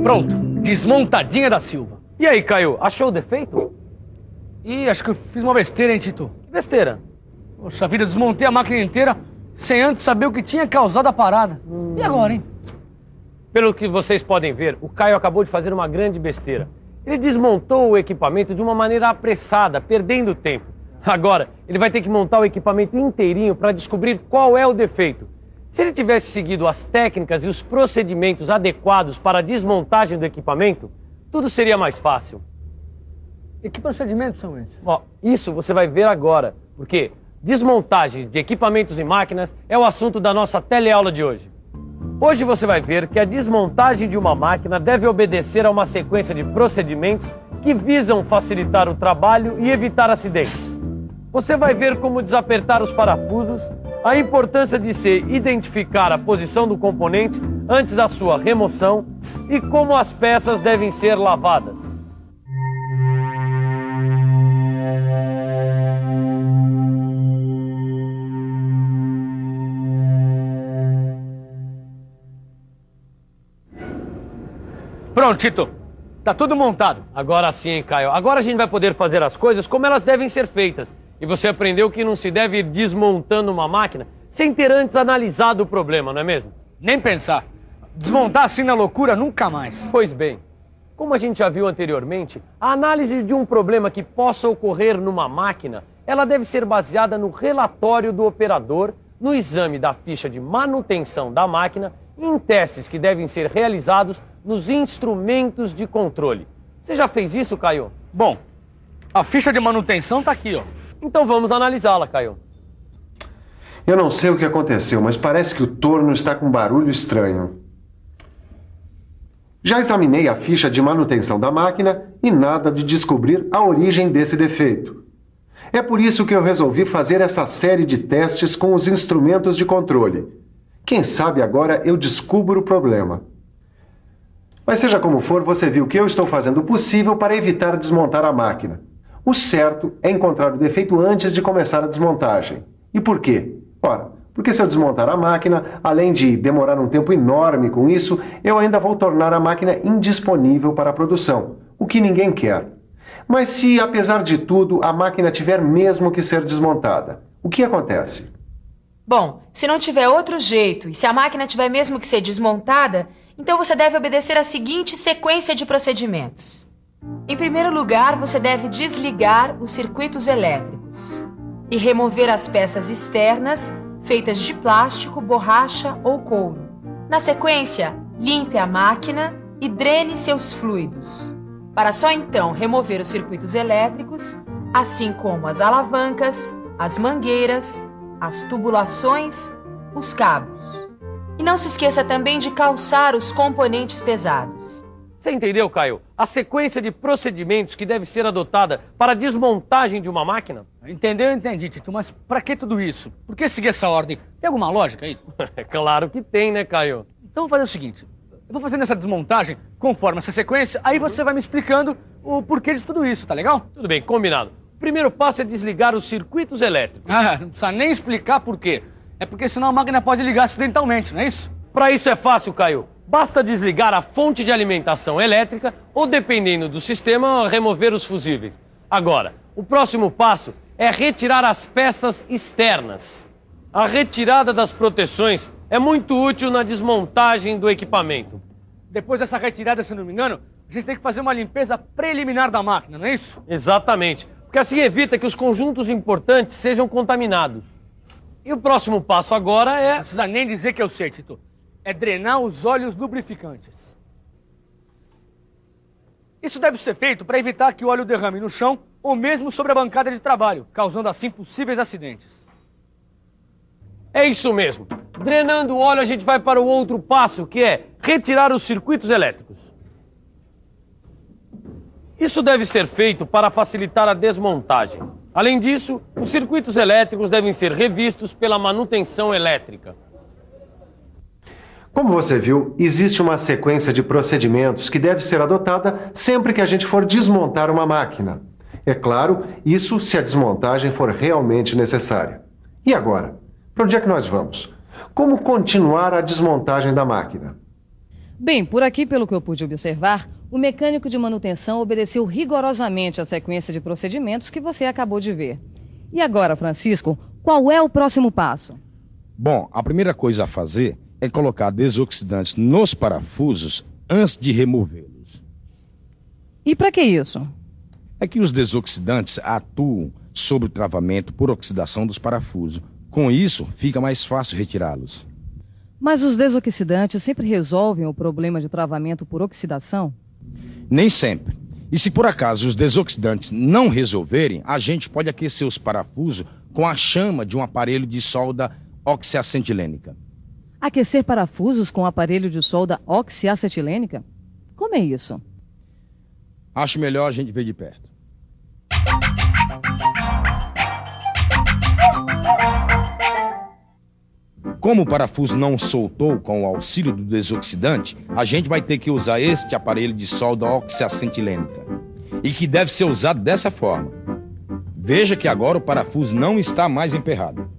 Pronto, desmontadinha da Silva. E aí, Caio, achou o defeito? Ih, acho que eu fiz uma besteira, hein, Tito? Que besteira. Poxa vida, desmontei a máquina inteira sem antes saber o que tinha causado a parada. E agora, hein? Pelo que vocês podem ver, o Caio acabou de fazer uma grande besteira. Ele desmontou o equipamento de uma maneira apressada, perdendo tempo. Agora, ele vai ter que montar o equipamento inteirinho para descobrir qual é o defeito. Se ele tivesse seguido as técnicas e os procedimentos adequados para a desmontagem do equipamento, tudo seria mais fácil. E que procedimentos são esses? Ó, isso você vai ver agora, porque desmontagem de equipamentos e máquinas é o assunto da nossa teleaula de hoje. Hoje você vai ver que a desmontagem de uma máquina deve obedecer a uma sequência de procedimentos que visam facilitar o trabalho e evitar acidentes. Você vai ver como desapertar os parafusos, a importância de se identificar a posição do componente antes da sua remoção e como as peças devem ser lavadas. Pronto, Tito. Tá tudo montado. Agora sim, hein, Caio. Agora a gente vai poder fazer as coisas como elas devem ser feitas. E você aprendeu que não se deve ir desmontando uma máquina sem ter antes analisado o problema, não é mesmo? Nem pensar. Desmontar assim na loucura, nunca mais. Pois bem, como a gente já viu anteriormente, a análise de um problema que possa ocorrer numa máquina, ela deve ser baseada no relatório do operador, no exame da ficha de manutenção da máquina e em testes que devem ser realizados nos instrumentos de controle. Você já fez isso, Caio? Bom, a ficha de manutenção tá aqui, ó. Então vamos analisá-la, Caio. Eu não sei o que aconteceu, mas parece que o torno está com um barulho estranho. Já examinei a ficha de manutenção da máquina e nada de descobrir a origem desse defeito. É por isso que eu resolvi fazer essa série de testes com os instrumentos de controle. Quem sabe agora eu descubro o problema. Mas seja como for, você viu que eu estou fazendo o possível para evitar desmontar a máquina. O certo é encontrar o defeito antes de começar a desmontagem. E por quê? Ora, porque se eu desmontar a máquina, além de demorar um tempo enorme com isso, eu ainda vou tornar a máquina indisponível para a produção, o que ninguém quer. Mas se, apesar de tudo, a máquina tiver mesmo que ser desmontada, o que acontece? Bom, se não tiver outro jeito e se a máquina tiver mesmo que ser desmontada, então você deve obedecer a seguinte sequência de procedimentos. Em primeiro lugar, você deve desligar os circuitos elétricos e remover as peças externas feitas de plástico, borracha ou couro. Na sequência, limpe a máquina e drene seus fluidos, para só então remover os circuitos elétricos, assim como as alavancas, as mangueiras, as tubulações, os cabos. E não se esqueça também de calçar os componentes pesados. Você entendeu, Caio? A sequência de procedimentos que deve ser adotada para a desmontagem de uma máquina? Entendeu? Eu entendi, Tito. Mas pra que tudo isso? Por que seguir essa ordem? Tem alguma lógica isso? É claro que tem, né, Caio? Então vou fazer o seguinte. Eu vou fazendo essa desmontagem conforme essa sequência, aí você vai me explicando o porquê de tudo isso, tá legal? Tudo bem, combinado. O primeiro passo é desligar os circuitos elétricos. Ah, não precisa nem explicar por quê. É porque senão a máquina pode ligar acidentalmente, não é isso? Para isso é fácil, Caio. Basta desligar a fonte de alimentação elétrica ou, dependendo do sistema, remover os fusíveis. Agora, o próximo passo é retirar as peças externas. A retirada das proteções é muito útil na desmontagem do equipamento. Depois dessa retirada, se não me engano, a gente tem que fazer uma limpeza preliminar da máquina, não é isso? Exatamente, porque assim evita que os conjuntos importantes sejam contaminados. E o próximo passo agora é... Não precisa nem dizer que eu sei, Tito. É drenar os óleos lubrificantes. Isso deve ser feito para evitar que o óleo derrame no chão ou mesmo sobre a bancada de trabalho, causando assim possíveis acidentes. É isso mesmo. Drenando o óleo, a gente vai para o outro passo, que é retirar os circuitos elétricos. Isso deve ser feito para facilitar a desmontagem. Além disso, os circuitos elétricos devem ser revistos pela manutenção elétrica. Como você viu, existe uma sequência de procedimentos que deve ser adotada sempre que a gente for desmontar uma máquina. É claro, isso se a desmontagem for realmente necessária. E agora? Para onde é que nós vamos? Como continuar a desmontagem da máquina? Bem, por aqui, pelo que eu pude observar, o mecânico de manutenção obedeceu rigorosamente a sequência de procedimentos que você acabou de ver. E agora, Francisco, qual é o próximo passo? Bom, a primeira coisa a fazer é colocar desoxidantes nos parafusos antes de removê-los. E para que isso? É que os desoxidantes atuam sobre o travamento por oxidação dos parafusos. Com isso, fica mais fácil retirá-los. Mas os desoxidantes sempre resolvem o problema de travamento por oxidação? Nem sempre. E se por acaso os desoxidantes não resolverem, a gente pode aquecer os parafusos com a chama de um aparelho de solda oxiacetilênica. Aquecer parafusos com aparelho de solda oxiacetilênica? Como é isso? Acho melhor a gente ver de perto. Como o parafuso não soltou com o auxílio do desoxidante, a gente vai ter que usar este aparelho de solda oxiacetilênica. E que deve ser usado dessa forma. Veja que agora o parafuso não está mais emperrado.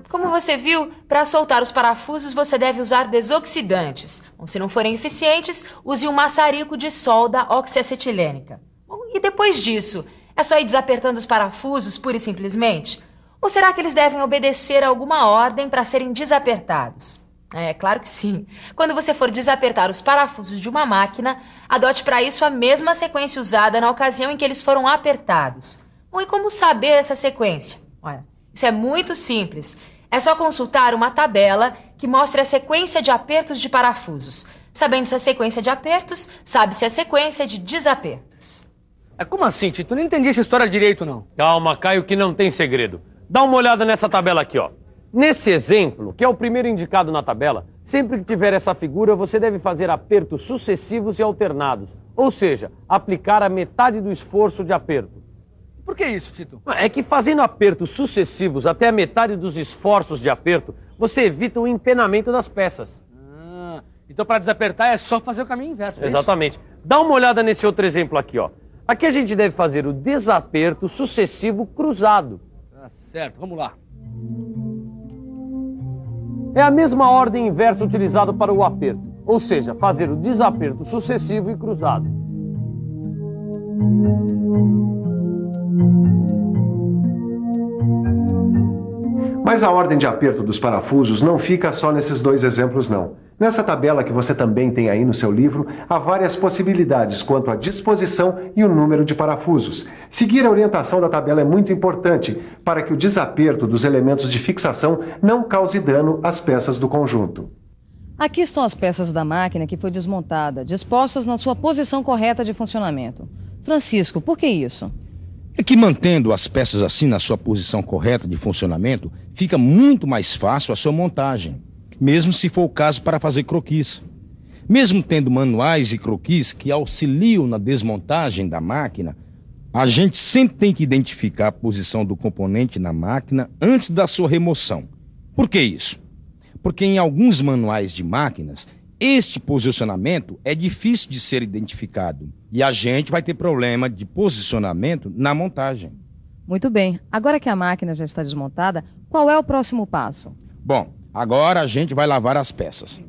Como você viu, para soltar os parafusos você deve usar desoxidantes. Ou, se não forem eficientes, use um maçarico de solda oxiacetilênica. Bom, e depois disso, é só ir desapertando os parafusos pura e simplesmente? Ou será que eles devem obedecer a alguma ordem para serem desapertados? É, claro que sim. Quando você for desapertar os parafusos de uma máquina, adote para isso a mesma sequência usada na ocasião em que eles foram apertados. Bom, e como saber essa sequência? Olha, isso é muito simples. É só consultar uma tabela que mostre a sequência de apertos de parafusos. Sabendo-se a sequência de apertos, sabe-se a sequência de desapertos. Como assim, Tito? Não entendi essa história direito, não. Calma, Caio, que não tem segredo. Dá uma olhada nessa tabela aqui, ó. Nesse exemplo, que é o primeiro indicado na tabela, sempre que tiver essa figura, você deve fazer apertos sucessivos e alternados. Ou seja, aplicar a metade do esforço de aperto. Por que isso, Tito? É que fazendo apertos sucessivos até a metade dos esforços de aperto, você evita o empenamento das peças. Então para desapertar é só fazer o caminho inverso. Exatamente. Dá uma olhada nesse outro exemplo aqui, ó. Aqui a gente deve fazer o desaperto sucessivo cruzado. Tá certo, vamos lá. É a mesma ordem inversa utilizada para o aperto, ou seja, fazer o desaperto sucessivo e cruzado. Mas a ordem de aperto dos parafusos não fica só nesses dois exemplos, não. Nessa tabela que você também tem aí no seu livro, há várias possibilidades quanto à disposição e o número de parafusos. Seguir a orientação da tabela é muito importante para que o desaperto dos elementos de fixação não cause dano às peças do conjunto. Aqui estão as peças da máquina que foi desmontada, dispostas na sua posição correta de funcionamento. Francisco, por que isso? É que mantendo as peças assim na sua posição correta de funcionamento, fica muito mais fácil a sua montagem, mesmo se for o caso para fazer croquis. Mesmo tendo manuais e croquis que auxiliam na desmontagem da máquina, a gente sempre tem que identificar a posição do componente na máquina antes da sua remoção. Por que isso? Porque em alguns manuais de máquinas, este posicionamento é difícil de ser identificado e a gente vai ter problema de posicionamento na montagem. Muito bem. Agora que a máquina já está desmontada, qual é o próximo passo? Bom, agora a gente vai lavar as peças.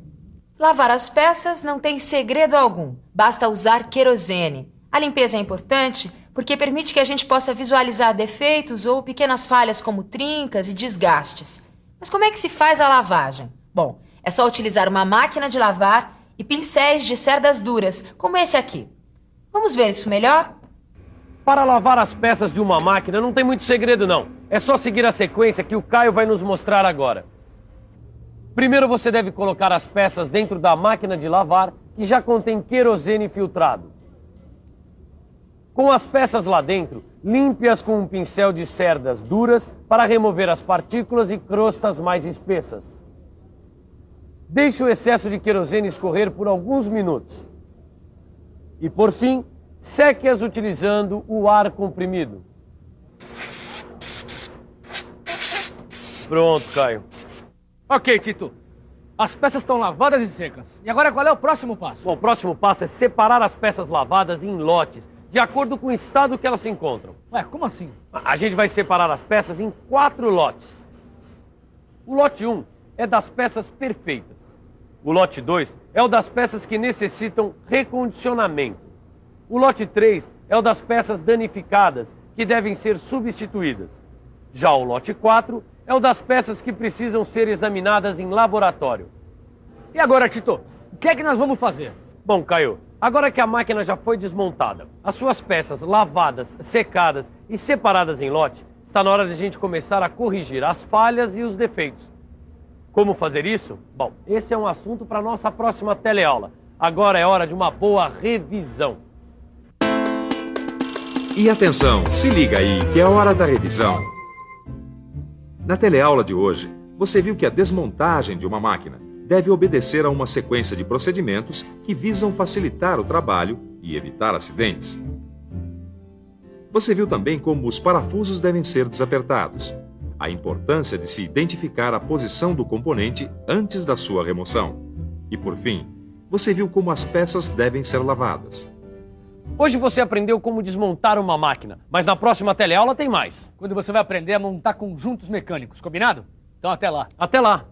Lavar as peças não tem segredo algum. Basta usar querosene. A limpeza é importante porque permite que a gente possa visualizar defeitos ou pequenas falhas como trincas e desgastes. Mas como é que se faz a lavagem? Bom, é só utilizar uma máquina de lavar e pincéis de cerdas duras, como esse aqui. Vamos ver isso melhor? Para lavar as peças de uma máquina não tem muito segredo, não. É só seguir a sequência que o Caio vai nos mostrar agora. Primeiro você deve colocar as peças dentro da máquina de lavar, que já contém querosene filtrado. Com as peças lá dentro, limpe-as com um pincel de cerdas duras para remover as partículas e crostas mais espessas. Deixe o excesso de querosene escorrer por alguns minutos. E por fim, seque-as utilizando o ar comprimido. Pronto, Caio. Ok, Tito. As peças estão lavadas e secas. E agora qual é o próximo passo? Bom, o próximo passo é separar as peças lavadas em lotes, de acordo com o estado que elas se encontram. Como assim? A gente vai separar as peças em 4 lotes. O lote 1 é das peças perfeitas. O lote 2 é o das peças que necessitam recondicionamento. O lote 3 é o das peças danificadas que devem ser substituídas. Já o lote 4 é o das peças que precisam ser examinadas em laboratório. E agora, Tito, o que é que nós vamos fazer? Bom, Caio, agora que a máquina já foi desmontada, as suas peças lavadas, secadas e separadas em lote, está na hora de a gente começar a corrigir as falhas e os defeitos. Como fazer isso? Bom, esse é um assunto para a nossa próxima teleaula. Agora é hora de uma boa revisão. E atenção, se liga aí que é hora da revisão. Na teleaula de hoje, você viu que a desmontagem de uma máquina deve obedecer a uma sequência de procedimentos que visam facilitar o trabalho e evitar acidentes. Você viu também como os parafusos devem ser desapertados, a importância de se identificar a posição do componente antes da sua remoção. E, por fim, você viu como as peças devem ser lavadas. Hoje você aprendeu como desmontar uma máquina, mas na próxima teleaula tem mais. Quando você vai aprender a montar conjuntos mecânicos, combinado? Então até lá. Até lá!